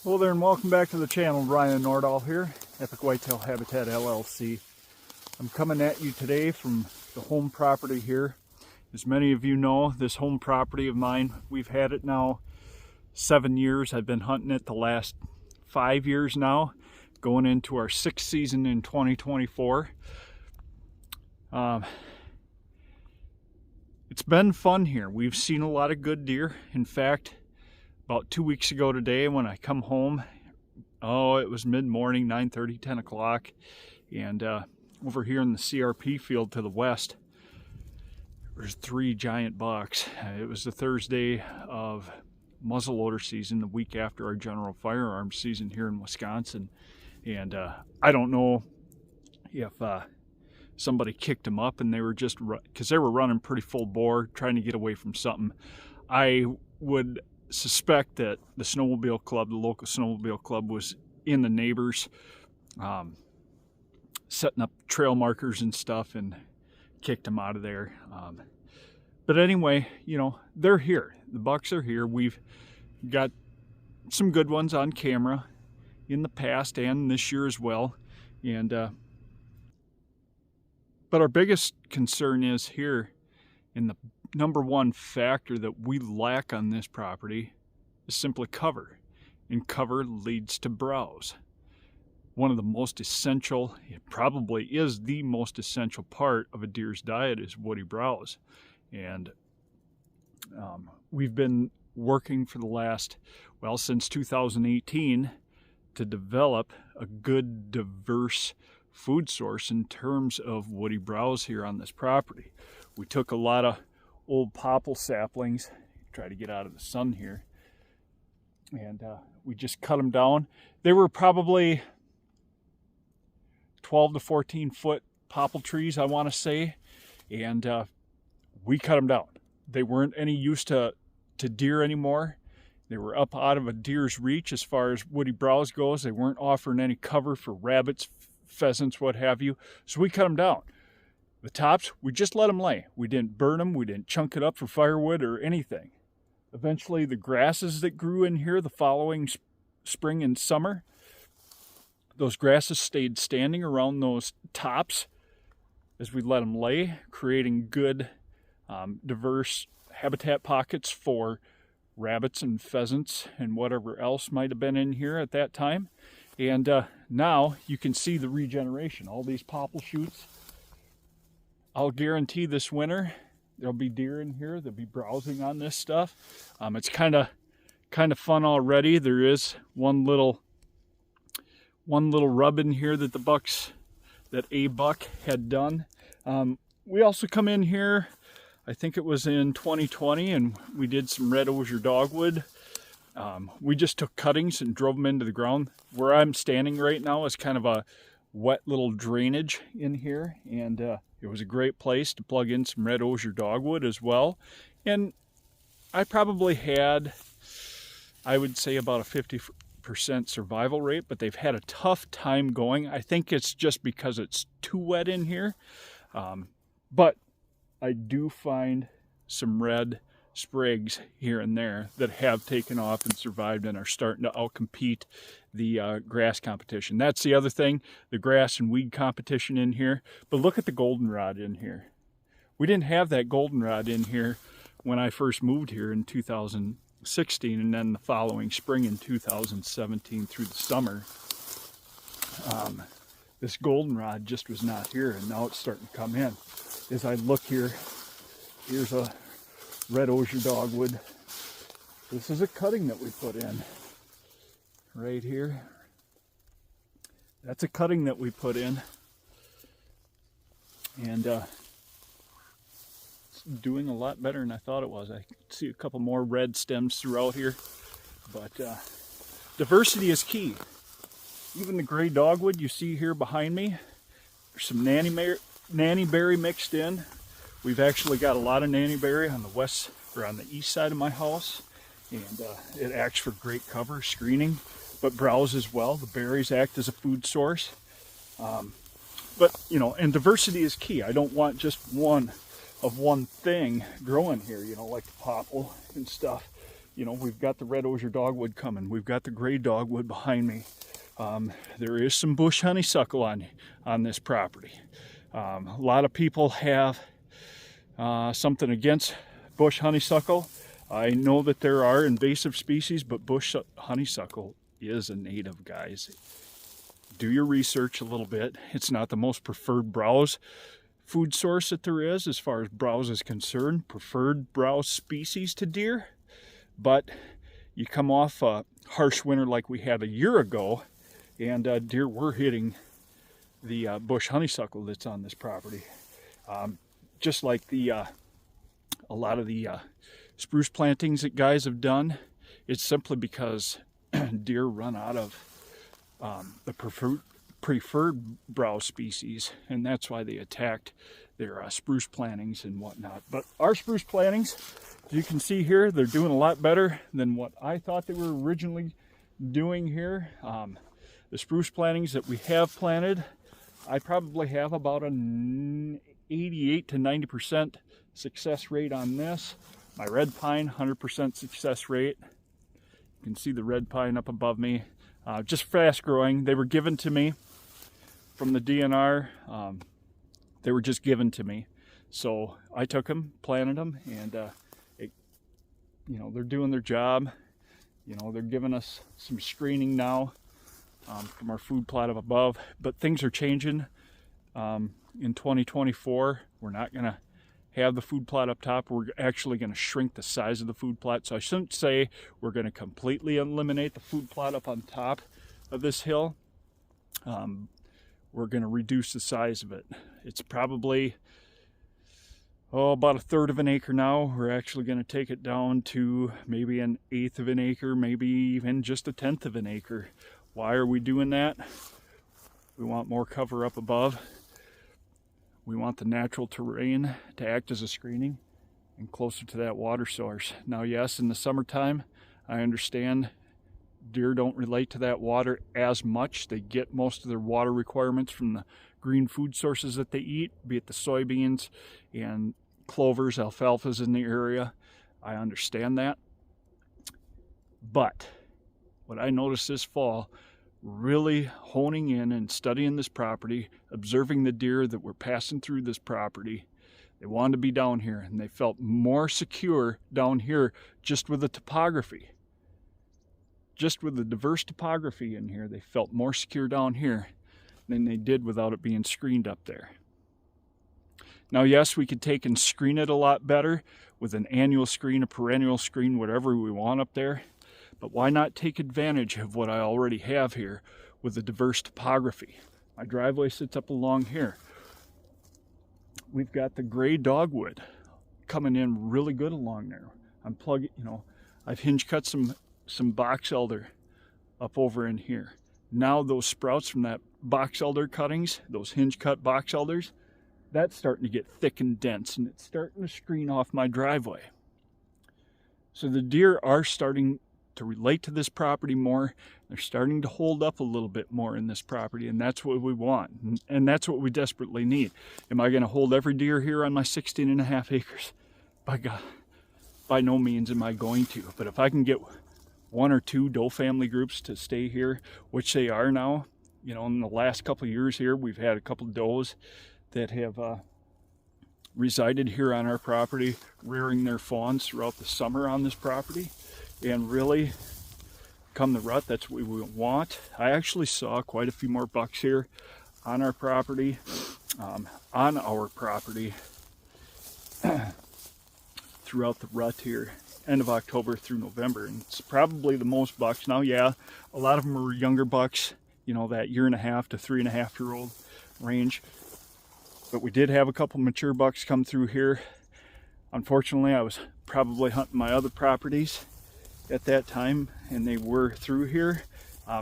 Hello there and welcome back to the channel. Ryan Nordahl here, Epic Whitetail Habitat LLC. I'm coming at you today from the home property here. As many of you know, this home property of mine, we've had it now 7 years. I've been hunting it the last 5 years now, going into our 6th season in 2024. It's been fun here. We've seen a lot of good deer. In fact, about 2 weeks ago today when I come home, it was mid-morning, 9:30, 10 o'clock, and over here in the CRP field to the west, there's 3 giant bucks. It was the Thursday of muzzleloader season, the week after our general firearms season here in Wisconsin, and I don't know if somebody kicked them up and they were just, because they were running pretty full bore, trying to get away from something. I would suspect that the snowmobile club, the local snowmobile club, was in the neighbors, setting up trail markers and stuff, and kicked them out of there. But anyway, you know, they're here. The bucks are here. We've got some good ones on camera in the past and this year as well. And but our biggest concern is here, in the number one factor that we lack on this property is simply cover, and cover leads to browse. One of the most essential, it probably is the most essential part of a deer's diet, is woody browse. And we've been working for the last, since 2018 to develop a good, diverse food source in terms of woody browse here on this property. We took a lot of old popple saplings, try to get out of the sun here, and we just cut them down. They were probably 12 to 14 foot popple trees, I want to say, and we cut them down. They weren't any use to deer anymore. They were up out of a deer's reach as far as woody browse goes. They weren't offering any cover for rabbits, pheasants, what have you, so we cut them down. The tops, we just let them lay. We didn't burn them. We didn't chunk it up for firewood or anything. Eventually, the grasses that grew in here the following spring and summer, those grasses stayed standing around those tops as we let them lay, creating good, diverse habitat pockets for rabbits and pheasants and whatever else might have been in here at that time. And now you can see the regeneration. All these popple shoots. I'll guarantee this winter there'll be deer in here. They'll be browsing on this stuff. It's kind of fun already. There is one little rub in here that a buck had done. We also come in here, I think it was in 2020, and we did some red osier dogwood. We just took cuttings and drove them into the ground. Where I'm standing right now is kind of a wet little drainage in here, and it was a great place to plug in some red osier dogwood as well. And I probably had, I would say, about a 50% survival rate, but they've had a tough time going. I think it's just because it's too wet in here. But I do find some red sprigs here and there that have taken off and survived and are starting to outcompete the grass competition. That's the other thing, the grass and weed competition in here. But look at the goldenrod in here. We didn't have that goldenrod in here when I first moved here in 2016, and then the following spring in 2017 through the summer. This goldenrod just was not here, and now it's starting to come in. As I look here, here's a red osier dogwood. This is a cutting that we put in right here. That's a cutting that we put in, and it's doing a lot better than I thought it was. I see a couple more red stems throughout here, but diversity is key. Even the gray dogwood you see here behind me, there's some nannyberry mixed in. We've actually got a lot of nannyberry on the west, or on the east side of my house, and it acts for great cover, screening, but browse as well. The berries act as a food source. But, you know, and diversity is key. I don't want just one thing growing here, you know, like the popple and stuff. you know, we've got the red osier dogwood coming. We've got the gray dogwood behind me. There is some bush honeysuckle on this property. A lot of people have something against bush honeysuckle. I know that there are invasive species, but bush honeysuckle is a native, guys. Do your research a little bit. It's not the most preferred browse food source that there is as far as browse is concerned, preferred browse species to deer. But you come off a harsh winter like we had a year ago, and deer were hitting the bush honeysuckle that's on this property. Just like a lot of the spruce plantings that guys have done, it's simply because deer run out of the preferred browse species, and that's why they attacked their spruce plantings and whatnot. But our spruce plantings, as you can see here, they're doing a lot better than what I thought they were originally doing here. The spruce plantings that we have planted, I probably have about an 88 to 90% success rate on this. My red pine, 100% success rate. You can see the red pine up above me. Just fast growing. They were given to me from the DNR. They were just given to me. So I took them, planted them, and you know, they're doing their job. You know, they're giving us some screening now from our food plot up above. But things are changing in 2024. We're not going to have the food plot up top. We're actually going to shrink the size of the food plot. So I shouldn't say we're going to completely eliminate the food plot up on top of this hill. We're going to reduce the size of it. It's probably about 1/3 of an acre now. We're actually going to take it down to maybe 1/8 of an acre, maybe even just 1/10 of an acre. Why are we doing that? We want more cover up above. We want the natural terrain to act as a screening and closer to that water source. Now, yes, in the summertime, I understand deer don't relate to that water as much. They get most of their water requirements from the green food sources that they eat, be it the soybeans and clovers, alfalfas in the area. I understand that. But what I noticed this fall, really honing in and studying this property, observing the deer that were passing through this property, they wanted to be down here, and they felt more secure down here just with the topography. Just with the diverse topography in here, they felt more secure down here than they did without it being screened up there. Now, yes, we could take and screen it a lot better with an annual screen, a perennial screen, whatever we want up there. But why not take advantage of what I already have here with the diverse topography? My driveway sits up along here. We've got the gray dogwood coming in really good along there. I'm plugging, you know, I've hinge cut some box elder up over in here. Now those sprouts from that box elder cuttings, those hinge cut box elders, that's starting to get thick and dense, and it's starting to screen off my driveway. So the deer are starting to relate to this property more. They're starting to hold up a little bit more in this property, and that's what we want, and that's what we desperately need. Am I going to hold every deer here on my 16.5 acres? By God, by no means am I going to. But if I can get 1 or 2 doe family groups to stay here, which they are now, you know, in the last couple of years here, we've had a couple of does that have resided here on our property, rearing their fawns throughout the summer on this property. And really, come the rut, that's what we want. I actually saw quite a few more bucks here on our property, throughout the rut here, end of October through November. And it's probably the most bucks. Now, yeah, a lot of them are younger bucks, you know, that 1.5 to 3.5-year-old range. But we did have a couple mature bucks come through here. Unfortunately, I was probably hunting my other properties at that time, and they were through here.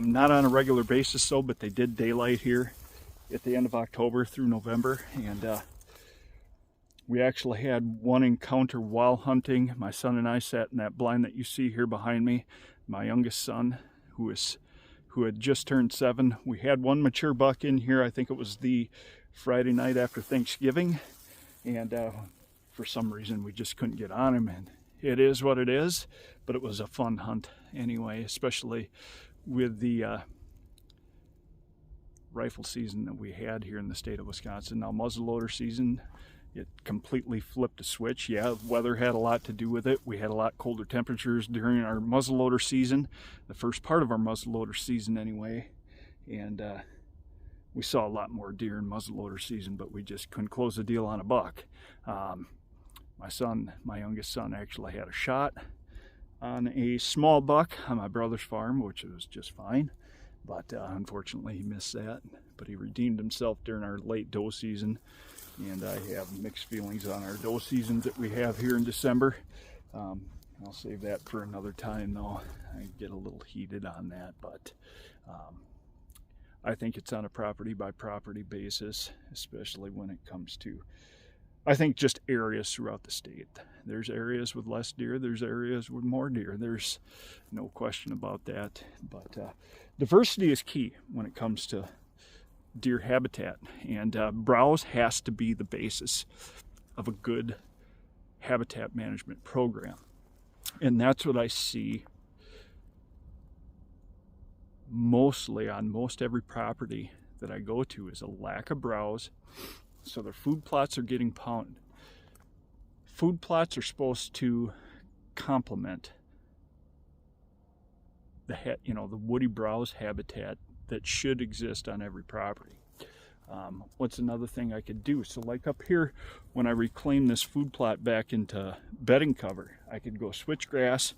Not on a regular basis though, but they did daylight here at the end of October through November. And we actually had one encounter while hunting. My son and I sat in that blind that you see here behind me. My youngest son, who had just turned 7. We had one mature buck in here. I think it was the Friday night after Thanksgiving, and for some reason we just couldn't get on him, and it is what it is, but it was a fun hunt anyway, especially with the rifle season that we had here in the state of Wisconsin. Now muzzleloader season, it completely flipped a switch. Yeah, weather had a lot to do with it. We had a lot colder temperatures during our muzzleloader season, the first part of our muzzleloader season anyway, and we saw a lot more deer in muzzleloader season, but we just couldn't close the deal on a buck. My youngest son actually had a shot on a small buck on my brother's farm, which was just fine, but unfortunately he missed that. But he redeemed himself during our late doe season, and I have mixed feelings on our doe seasons that we have here in December. I'll save that for another time though. I get a little heated on that, but I think it's on a property by property basis, especially when it comes to, I think, just areas throughout the state. There's areas with less deer, there's areas with more deer. There's no question about that. But diversity is key when it comes to deer habitat, and browse has to be the basis of a good habitat management program. And that's what I see mostly on most every property that I go to, is a lack of browse. So their food plots are getting pounded. Food plots are supposed to complement the woody browse habitat that should exist on every property. What's another thing I could do? So like up here, when I reclaim this food plot back into bedding cover, I could go switchgrass,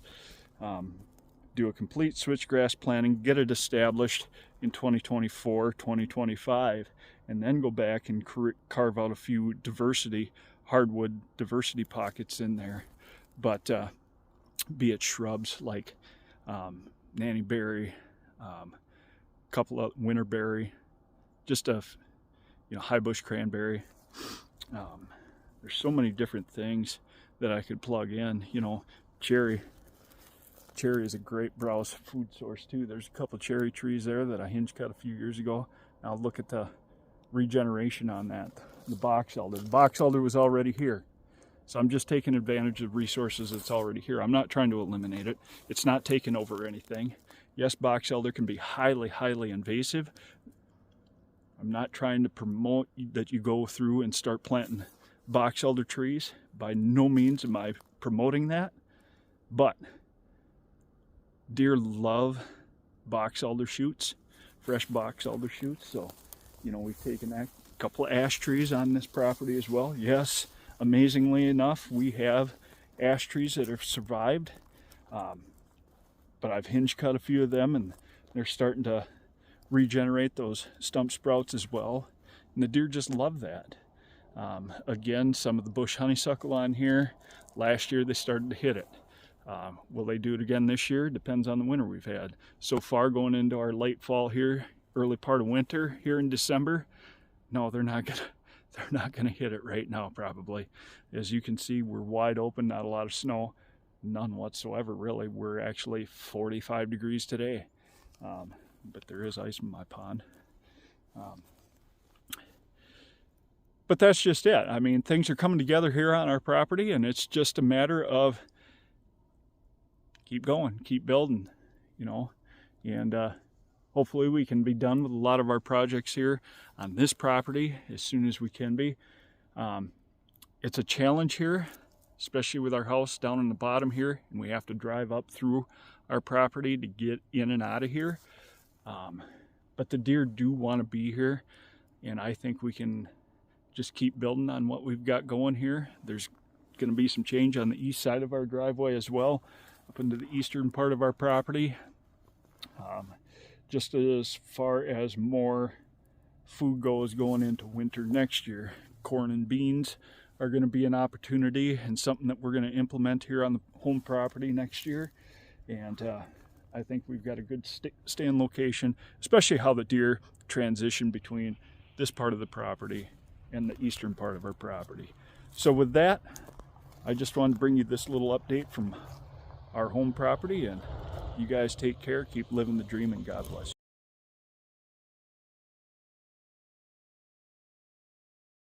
do a complete switchgrass planting, get it established in 2024, 2025, and then go back and carve out a few hardwood diversity pockets in there. But be it shrubs like nannyberry, couple of winterberry, just a high bush cranberry. There's so many different things that I could plug in. Cherry is a great browse food source too. There's a couple cherry trees there that I hinge cut a few years ago. Now look at the regeneration on that. The box elder. The box elder was already here. So I'm just taking advantage of resources that's already here. I'm not trying to eliminate it. It's not taking over anything. Yes, box elder can be highly, highly invasive. I'm not trying to promote that you go through and start planting box elder trees. By no means am I promoting that. But deer love box elder shoots, fresh box elder shoots. So, we've taken a couple of ash trees on this property as well. Yes, amazingly enough, we have ash trees that have survived. But I've hinge cut a few of them, and they're starting to regenerate those stump sprouts as well. And the deer just love that. Again, some of the bush honeysuckle on here, last year they started to hit it. Will they do it again this year? Depends on the winter we've had. So far, going into our late fall here, early part of winter here in December, no, they're not gonna hit it right now probably. As you can see, we're wide open, not a lot of snow, none whatsoever really. We're actually 45 degrees today, but there is ice in my pond. But that's just it. I mean, things are coming together here on our property, and it's just a matter of keep going, keep building, and hopefully we can be done with a lot of our projects here on this property as soon as we can be. It's a challenge here, especially with our house down in the bottom here, and we have to drive up through our property to get in and out of here. But the deer do want to be here, and I think we can just keep building on what we've got going here. There's going to be some change on the east side of our driveway as well, up into the eastern part of our property. Just as far as more food goes going into winter next year, corn and beans are going to be an opportunity and something that we're going to implement here on the home property next year. And I think we've got a good stand location, especially how the deer transition between this part of the property and the eastern part of our property. So with that, I just wanted to bring you this little update from our home property, and you guys take care, keep living the dream, and God bless you.